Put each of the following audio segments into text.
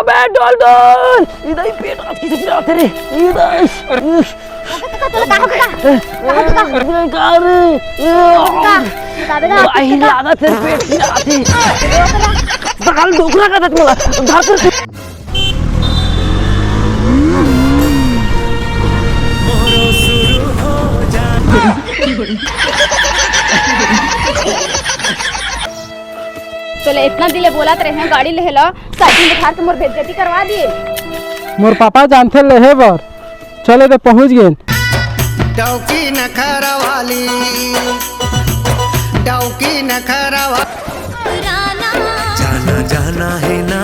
अबे डोल डोल इधर ही पेट आज किसे फिरा तेरे इधर आई लागा तेरे पेट फिराते बकाल डोकरा का तक मला धाकर चले इतना दिले बोला रहे गाड़ी ले लो साइकिल दिखा के मोर बेइज्जती करवा दिए। मोर पापा जानते ले बर चले तो पहुंच गए। डौकी नखरा वाली डौकी नखरा जाना जाना है ना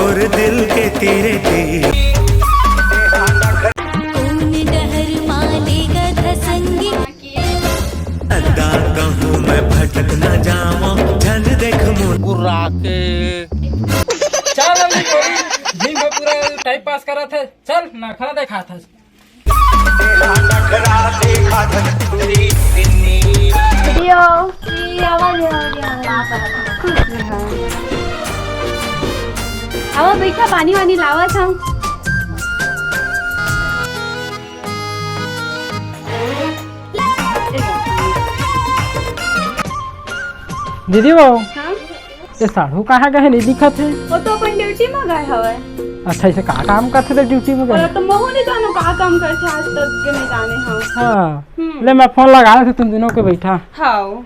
और दिल के तेरे अदा कहूँ मैं भटक न जाऊँ झन देख मुर्रा के चल दिन में पूरा टाइम पास करा था चल नखरा देखा था आवा बैठा पानी वानी लावा था। दीदी वो ये साढ़ू कहाँ गए नहीं दिखत है। वो तो अपन ड्यूटी में गए हवे। अच्छा इसे का काम करते थे ड्यूटी में गए। तो महू नहीं जानो का काम करते आज तक के नहीं जाने हम। हाँ ले मैं फोन लगा रहा था तुम दिनों के बैठा। हाँ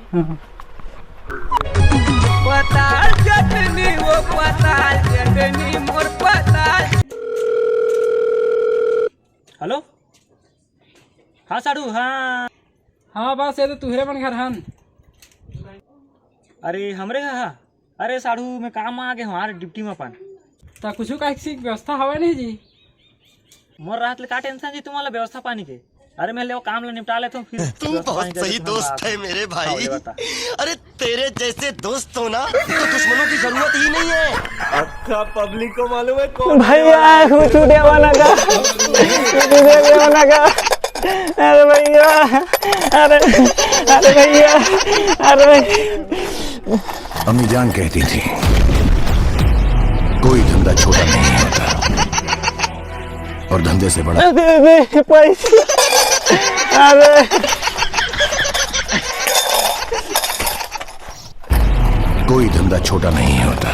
हेलो हाँ साड़ू हाँ हाँ बस ये तो तुहरे मन घर हन। अरे हमरे हाँ अरे साड़ू में काम आ गए हमारे ड्यूटी में अपन तो कुछ का व्यवस्था हवा नहीं जी। मोर रात ले का टेंशन जी तुम्हारा व्यवस्था पानी के। अरे मैं ले वो काम ले निपटा लेता हूँ फिर तुम बहुत सही दोस्त है मेरे भाई। अरे तेरे जैसे दोस्त हो ना तो दुश्मनों की जरूरत ही नहीं है। अच्छा पब्लिक को मालूम है कौन भैया कुछ देवाना का अरे भैया अरे अरे भैया अरे अम्मी जान कहती थी कोई धंधा छोटा नहीं होता और धंधे से बड़ा पैसे अरे कोई धंधा छोटा नहीं होता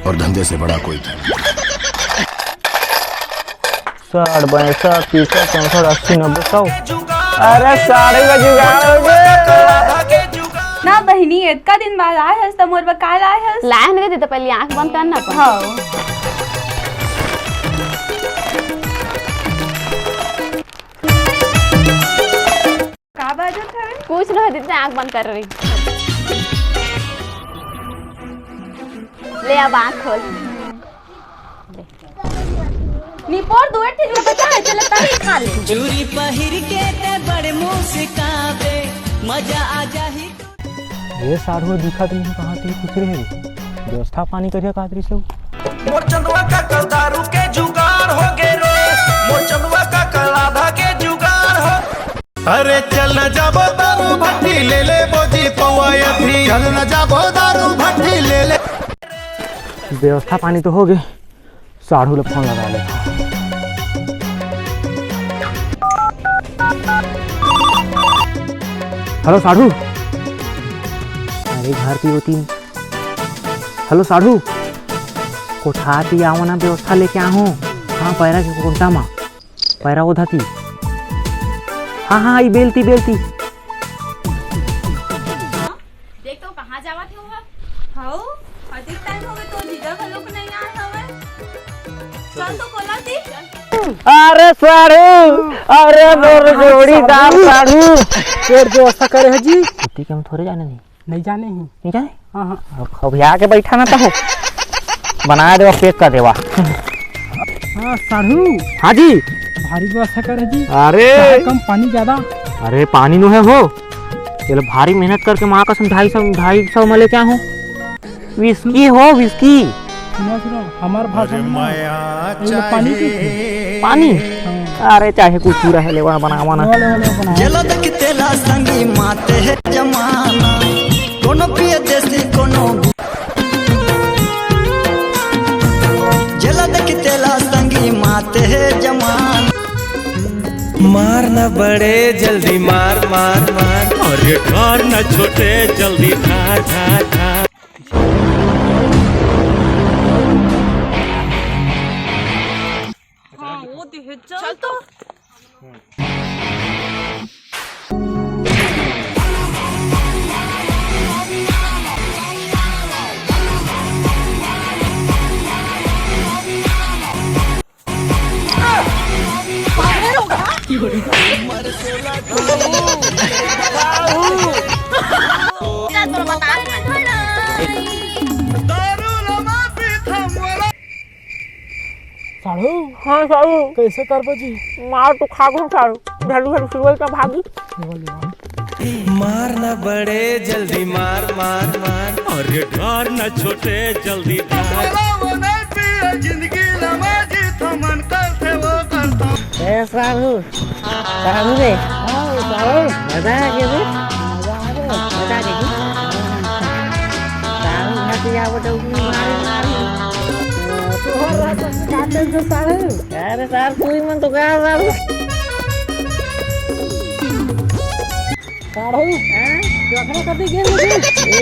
और धंधे से बड़ा कोई धंधा। 60 62 30 65 80 90 100 अरे सारे का जुगाड़ हो गए ना बहनी इतना दिन बाद आए हस तो मोर बकाल आए हस लाए नहीं देते पहले आंख बंद करना पर। हाँ का बाजत है कुछ नहीं देते आंख बंद कर रही। ले अब आंख खोल निपोर दुए ठीक बता है चल तभी खा ले। चूड़ी पहिर के ते बड़े मुंह से काबे मजा आ जाही। ये साढ़ू दिखा तुम कहाँ थी कुछ रहे व्यवस्था पानी करिए कादरी से मोर चंदवा का कलदारू के जुगाड़ हो गे रे मोर चंदवा का कलाधा के जुगाड़ हो। अरे चल न जाबो दारू भट्टी ले ले बोजी पवाया थी चल न जाबो दारू भट्टी ले ले। व्यवस्था पानी तो हो गए साढ़ू ले फोन लगा ले। हेलो साढ़ू अरे घर की होती हेलो साढ़ू कोठा ती आओ ना व्यवस्था लेके आओ। हाँ पैरा के कोठा में पैरा उधा थी। हाँ हाँ ये बेलती बेलती देख तो कहाँ जावा थे वो। हाउ अधिक टाइम हो गए तो जीजा का लोग नहीं आए हवे चल तो कोला थी। अरे साढ़ू अरे मोर जोड़ीदार साढ़ू पेट व्यवस्था करे है जी। छुट्टी के हम थोड़े जाने नहीं जाने ही नहीं जाने। हाँ हाँ खबिया के बैठा ना तो हो बना देवा पैक कर देवा। हाँ साढ़ू हाँ जी भारी व्यवस्था करे जी। अरे कम पानी ज्यादा। अरे पानी नो है हो चलो भारी मेहनत करके माँ का 250 में लेके हो विस्की हो विस्की। सुनो सुनो हमार भाषा में पानी पानी अरे चाहे कुछ रहे ले बनावा ना चलो देख तेला संगी माते है जमाना कोनो पिए देसी कोनो आते हैं जमान। मार न बड़े जल्दी मार मार मार, और ये ठार न छोटे जल्दी ठार ठार ठार। हाँ वो दिखे चल तो। साढ़ू हाँ साढ़ू कैसे कर बजी मार तो खा गो साढ़ू घालू घालू सिवल का भागी मार न बड़े जल्दी मार मार मार, और ये ठार न छोटे जल्दी ठार। ए साढ़ू साढ़ू रे साढ़ू मजा आ गया रे मजा आ गया साढ़ू हाथी आवो तो मार अरे सार तू ही मन तो क्या सारू सारू चखना कभी गेल मुझे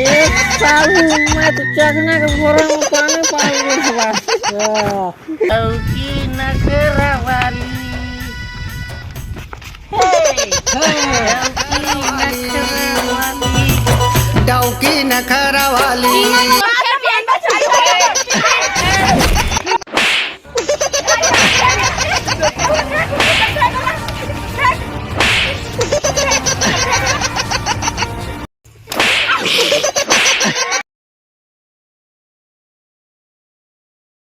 ए सारू मैं तो चखना के फोरन में पानी पानी गेल बा औकी नखरा वाली डौकी नखरा वाली।